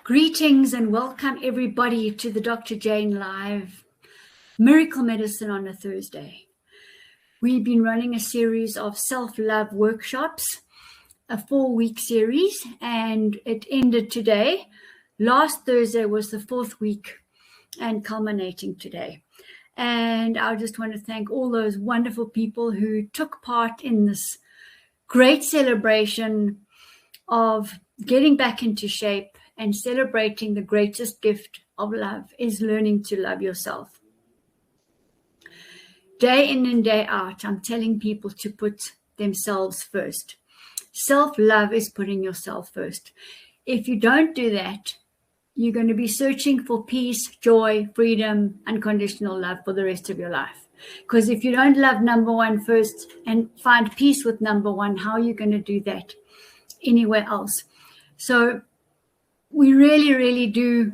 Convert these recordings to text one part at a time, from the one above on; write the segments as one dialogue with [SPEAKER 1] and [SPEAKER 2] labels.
[SPEAKER 1] Greetings and welcome everybody to the Dr. Jane Live Miracle Medicine on a Thursday. We've been running a series of self-love workshops, a 4-week series, and it ended today. Last Thursday was the 4th week and culminating today. And I just want to thank all those wonderful people who took part in this great celebration of getting back into shape and celebrating the greatest gift of love is learning to love yourself. Day in and day out, I'm telling people to put themselves first. Self-love is putting yourself first. If you don't do that, you're going to be searching for peace, joy, freedom, unconditional love for the rest of your life. Because if you don't love number one first and find peace with number one, how are you going to do that anywhere else? So we really do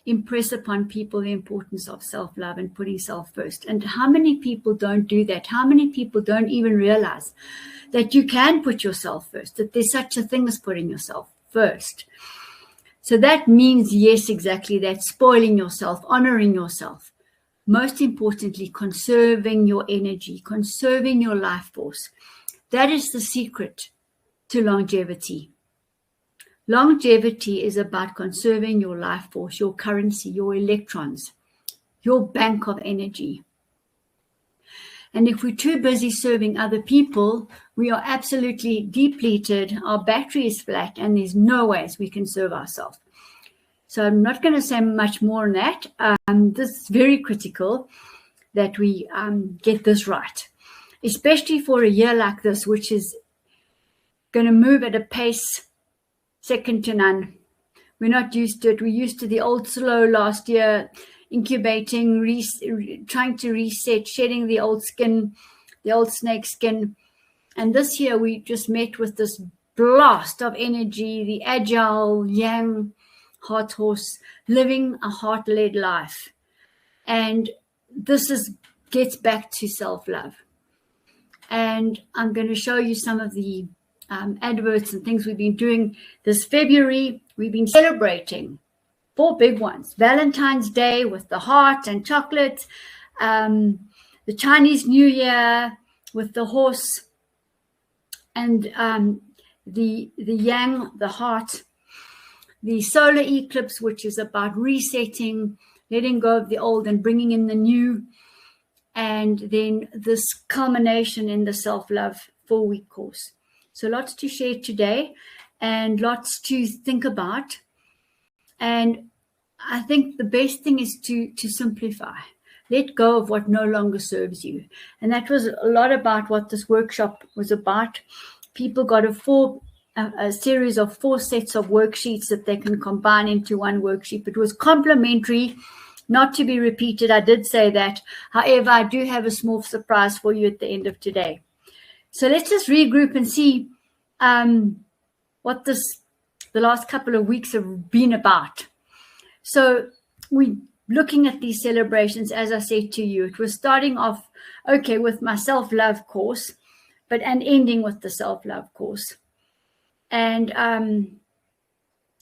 [SPEAKER 1] impress upon people the importance of self-love and putting self first. And how many people don't do that? How many people don't even realize that you can put yourself first, that there's such a thing as putting yourself first? So that means, yes, exactly that, spoiling yourself, honoring yourself. Most importantly, conserving your energy, conserving your life force. That is the secret to longevity. Longevity is about conserving your life force, your currency, your electrons, your bank of energy. And if we're too busy serving other people, we are absolutely depleted, our battery is flat, and there's no ways we can serve ourselves. So I'm not going to say much more on that. This is very critical that we get this right, especially for a year like this, which is going to move at a pace second to none. We're not used to it. We're used to the old slow last year, incubating, trying to reset, shedding the old skin, the old snake skin. And this year we just met with this blast of energy, the agile, yang heart horse, living a heart-led life. And this gets back to self-love. And I'm going to show you some of the adverts and things we've been doing this February. We've been celebrating 4 big ones: Valentine's Day with the heart and chocolate, the Chinese New Year with the horse and the yang, the heart, the solar eclipse, which is about resetting, letting go of the old and bringing in the new, and then this culmination in the self-love 4-week course. So lots to share today and lots to think about. And I think the best thing is to simplify. Let go of what no longer serves you. And that was a lot about what this workshop was about. People got a series of 4 sets of worksheets that they can combine into one worksheet. It was complimentary, not to be repeated. I did say that. However, I do have a small surprise for you at the end of today. So let's just regroup and see what the last couple of weeks have been about. So we're looking at these celebrations, as I said to you. It was starting off, okay, with my self-love course, and ending with the self-love course. And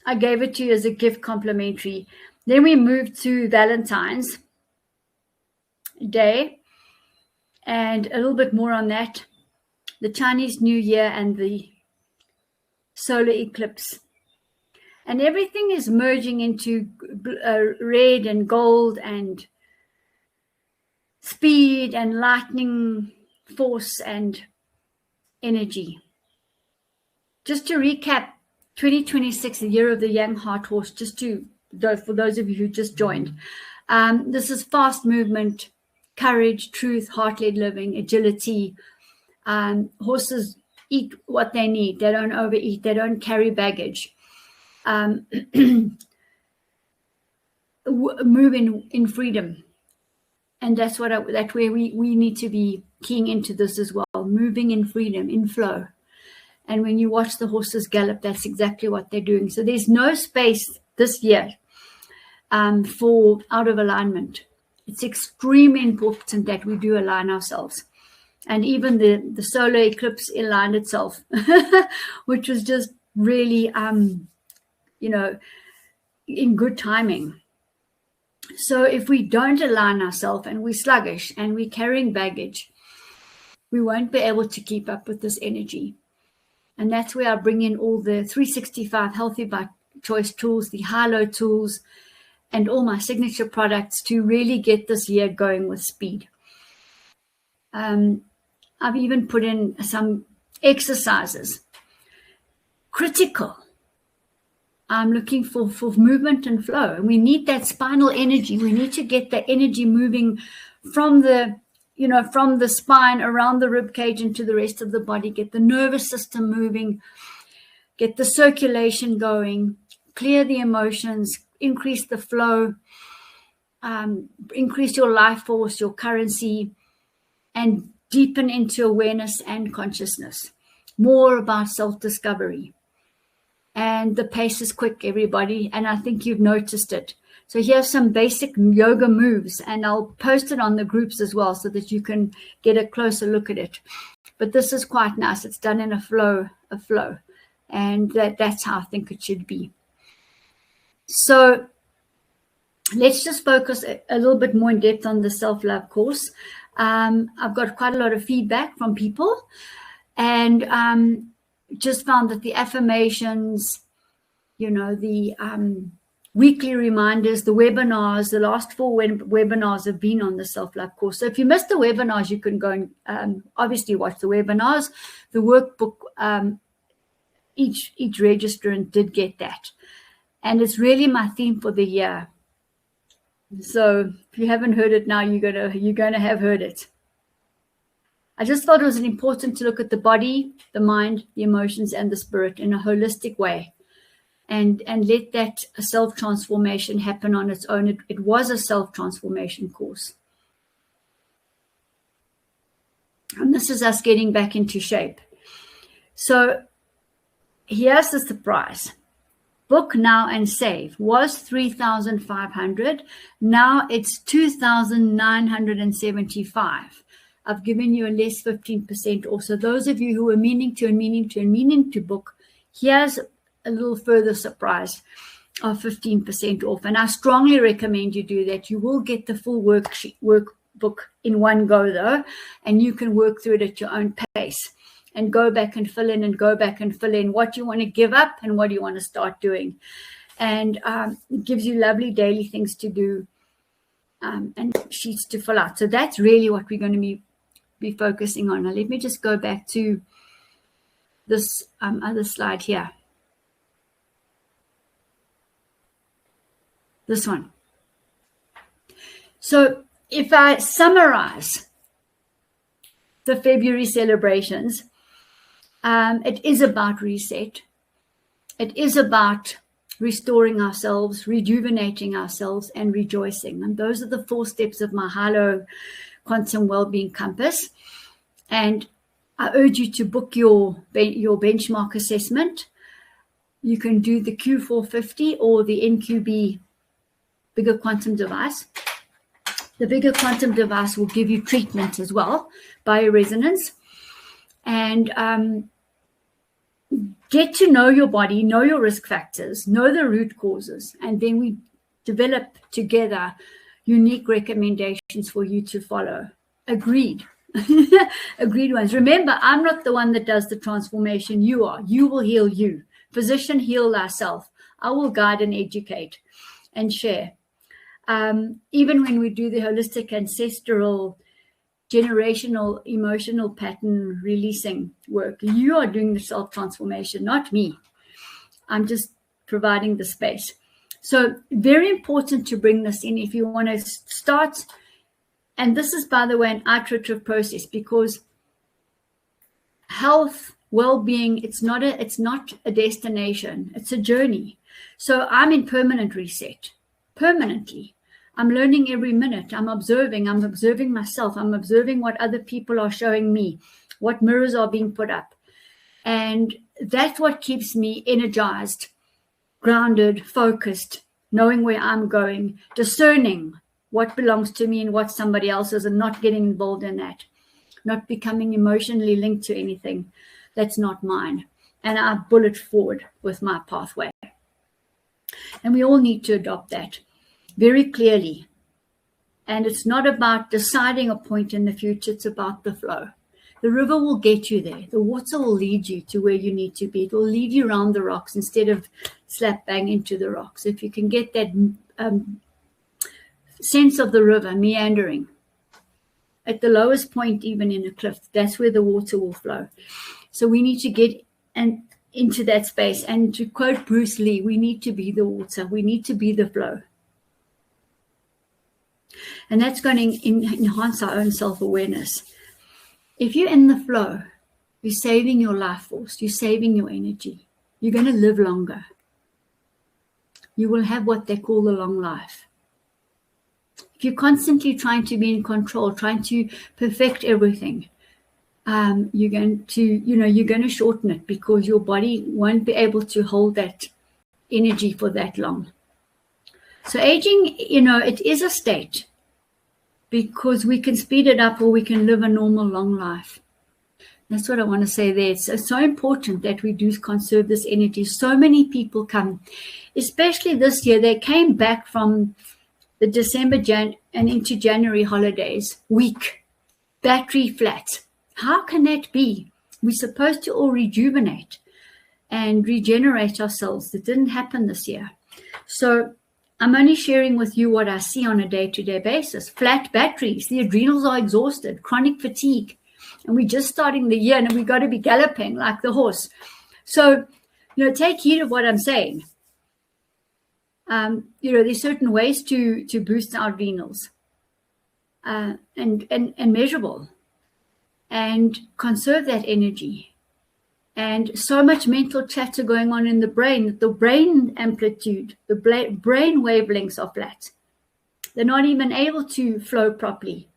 [SPEAKER 1] I gave it to you as a gift complimentary. Then we moved to Valentine's Day, and a little bit more on that. The Chinese New Year and the solar eclipse. And everything is merging into red and gold and speed and lightning force and energy. Just to recap, 2026, the year of the Yang Heart Horse, for those of you who just joined. This is fast movement, courage, truth, heart-led living, agility. Horses eat what they need. They don't overeat. They don't carry baggage. Move in freedom. And that's where we need to be keying into this as well. Moving in freedom, in flow. And when you watch the horses gallop, that's exactly what they're doing. So there's no space this year for out of alignment. It's extremely important that we do align ourselves. And even the solar eclipse aligned itself, which was just really, in good timing. So if we don't align ourselves and we're sluggish and we're carrying baggage, we won't be able to keep up with this energy. And that's where I bring in all the 365 Healthy by Choice tools, the HIELO tools, and all my signature products to really get this year going with speed. I've even put in some exercises. Critical. I'm looking for movement and flow. And we need that spinal energy. We need to get the energy moving from the spine around the rib cage into the rest of the body, get the nervous system moving, get the circulation going, clear the emotions, increase the flow, increase your life force, your currency, and deepen into awareness and consciousness. More about self-discovery. And the pace is quick, everybody, and I think you've noticed it. So here's some basic yoga moves, and I'll post it on the groups as well so that you can get a closer look at it. But this is quite nice. It's done in a flow, and that's how I think it should be. So let's just focus a little bit more in depth on the self-love course. I've got quite a lot of feedback from people, and just found that the affirmations, the weekly reminders, the webinars, the last 4 webinars have been on the self-love course. So if you missed the webinars, you can go and obviously watch the webinars. The workbook, each registrant did get that. And it's really my theme for the year. So if you haven't heard it now, you're gonna have heard it. I just thought it was important to look at the body, the mind, the emotions, and the spirit in a holistic way, and let that self-transformation happen on its own. It was a self-transformation course. And this is us getting back into shape. So here's the surprise. Book now and save was 3,500. Now it's 2,975. I've given you a less 15% off. So those of you who are meaning to book, here's a little further surprise of 15% off. And I strongly recommend you do that. You will get the full workbook in one go though, and you can work through it at your own pace and go back and fill in what you want to give up and what you want to start doing. And it gives you lovely daily things to do and sheets to fill out. So that's really what we're going to be focusing on. Now let me just go back to this other slide here. This one. So if I summarize the February celebrations, it is about reset. It is about restoring ourselves, rejuvenating ourselves, and rejoicing. And those are the 4 steps of my HIELO Quantum Wellbeing Compass. And I urge you to book your benchmark assessment. You can do the Q450 or the NQB bigger quantum device. The bigger quantum device will give you treatment as well, bioresonance. And get to know your body, know your risk factors, know the root causes, and then we develop together unique recommendations for you to follow. Agreed. Agreed ones. Remember, I'm not the one that does the transformation. You are. You will heal you. Physician, heal thyself. I will guide and educate and share. Even when we do the holistic ancestral generational emotional pattern releasing work, you are doing the self-transformation, not me. I'm just providing the space. So very important to bring this in if you want to start. And this is, by the way, an iterative process, because health, well-being, it's not a destination, it's a journey. So I'm in permanent reset, permanently. I'm learning every minute. I'm observing myself. I'm observing what other people are showing me, what mirrors are being put up. And that's what keeps me energized, grounded, focused, knowing where I'm going, discerning what belongs to me and what somebody else's, and not getting involved in that, not becoming emotionally linked to anything that's not mine. And I bullet forward with my pathway. And we all need to adopt that very clearly. And it's not about deciding a point in the future, it's about the flow. The river will get you there. The water will lead you to where you need to be. It will lead you around the rocks instead of slap bang into the rocks. If you can get that sense of the river meandering at the lowest point, even in a cliff, that's where the water will flow. So we need to get into that space. And to quote Bruce Lee, we need to be the water. We need to be the flow. And that's going to enhance our own self-awareness. If you're in the flow, you're saving your life force. You're saving your energy. You're going to live longer. You will have what they call the long life. If you're constantly trying to be in control, trying to perfect everything, you're going to shorten it because your body won't be able to hold that energy for that long. So aging, it is a state, because we can speed it up or we can live a normal long life. That's what I want to say there. It's so important that we do conserve this energy. So many people come, especially this year, they came back from the December and into January holidays, weak, battery flat. How can that be? We're supposed to all rejuvenate and regenerate ourselves. That didn't happen this year. So I'm only sharing with you what I see on a day-to-day basis. Flat batteries, the adrenals are exhausted, chronic fatigue. And we're just starting the year and we've got to be galloping like the horse. So, take heed of what I'm saying. There's certain ways to boost our adrenals and measurable and conserve that energy. And so much mental chatter going on in the brain amplitude, the brain wavelengths are flat. They're not even able to flow properly.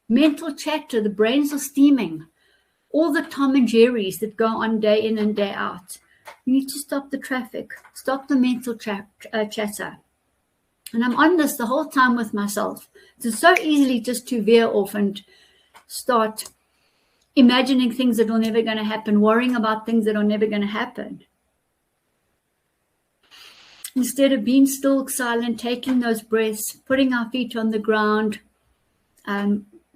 [SPEAKER 1] Mental chatter, the brains are steaming. All the Tom and Jerry's that go on day in and day out. You need to stop the traffic, stop the mental chatter. And I'm on this the whole time with myself. It's so easily just to veer off and start imagining things that are never going to happen, worrying about things that are never going to happen. Instead of being still, silent, taking those breaths, putting our feet on the ground,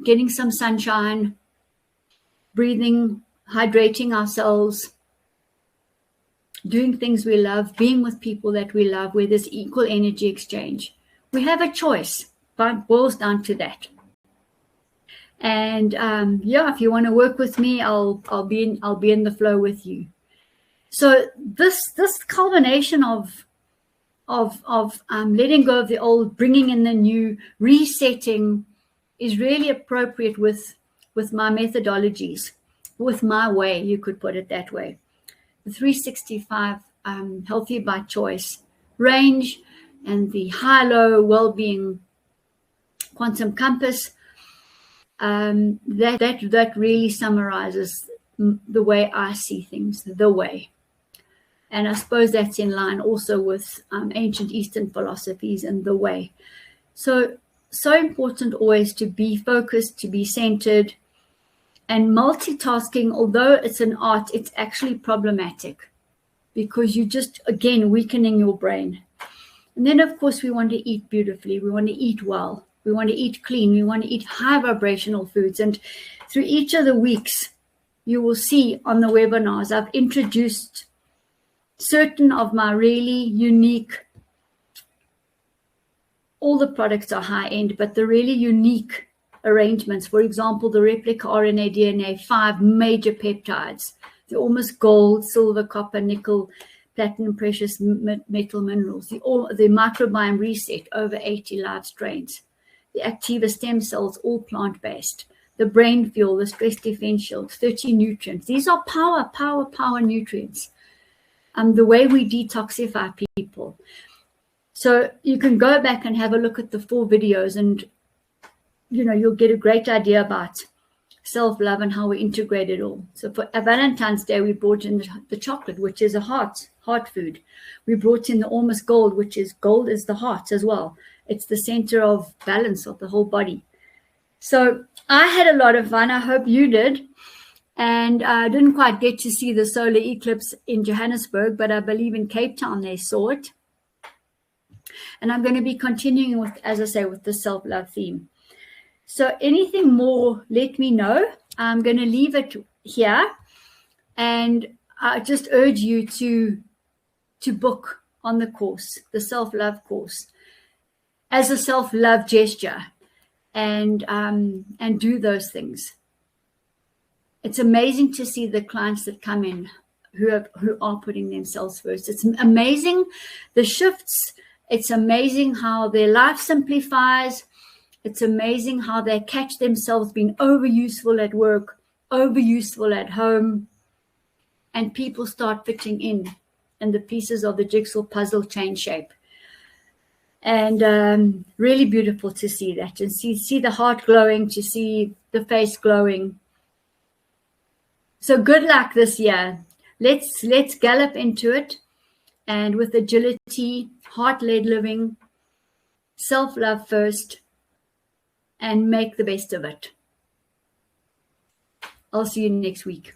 [SPEAKER 1] getting some sunshine, breathing, hydrating ourselves, doing things we love, being with people that we love, where there's equal energy exchange. We have a choice, but it boils down to that. And if you want to work with me, I'll be in the flow with you. So this culmination of letting go of the old, bringing in the new, resetting is really appropriate with my methodologies, with my way, you could put it that way. The 365 Healthy by Choice range and the HIELO Wellbeing Quantum Compass. That really summarizes the way I see things, the way. And I suppose that's in line also with ancient Eastern philosophies and the way. So important always to be focused, to be centered. And multitasking, although it's an art, it's actually problematic because you just, again, weakening your brain. And then, of course, we want to eat beautifully. We want to eat well. We want to eat clean. We want to eat high vibrational foods. And through each of the weeks, you will see on the webinars, I've introduced certain of my really unique, all the products are high end, but the really unique arrangements. For example, the replica RNA DNA, 5 major peptides. They're almost gold, silver, copper, nickel, platinum, precious metal minerals. The microbiome reset, over 80 live strains. The Activa stem cells, all plant-based. The brain fuel, the stress defense shield, 30 nutrients. These are power nutrients. The way we detoxify people. So you can go back and have a look at the 4 videos and, you'll get a great idea about self-love and how we integrate it all. So for Valentine's Day, we brought in the chocolate, which is a heart food. We brought in the almost gold, which is gold is the heart as well. It's the center of balance of the whole body. So I had a lot of fun. I hope you did. And I didn't quite get to see the solar eclipse in Johannesburg, but I believe in Cape Town they saw it. And I'm going to be continuing with, as I say, with the self-love theme. So anything more, let me know. I'm going to leave it here. And I just urge you to book on the course, the self-love course, as a self-love gesture, and do those things. It's amazing to see the clients that come in who are putting themselves first. It's amazing the shifts. It's amazing how their life simplifies. It's amazing how they catch themselves being overuseful at work, overuseful at home, and people start fitting in, and the pieces of the jigsaw puzzle change shape. And really beautiful to see that, and see the heart glowing, to see the face glowing. So good luck this year. Let's gallop into it, and with agility, heart-led living, self-love first, and make the best of it. I'll see you next week.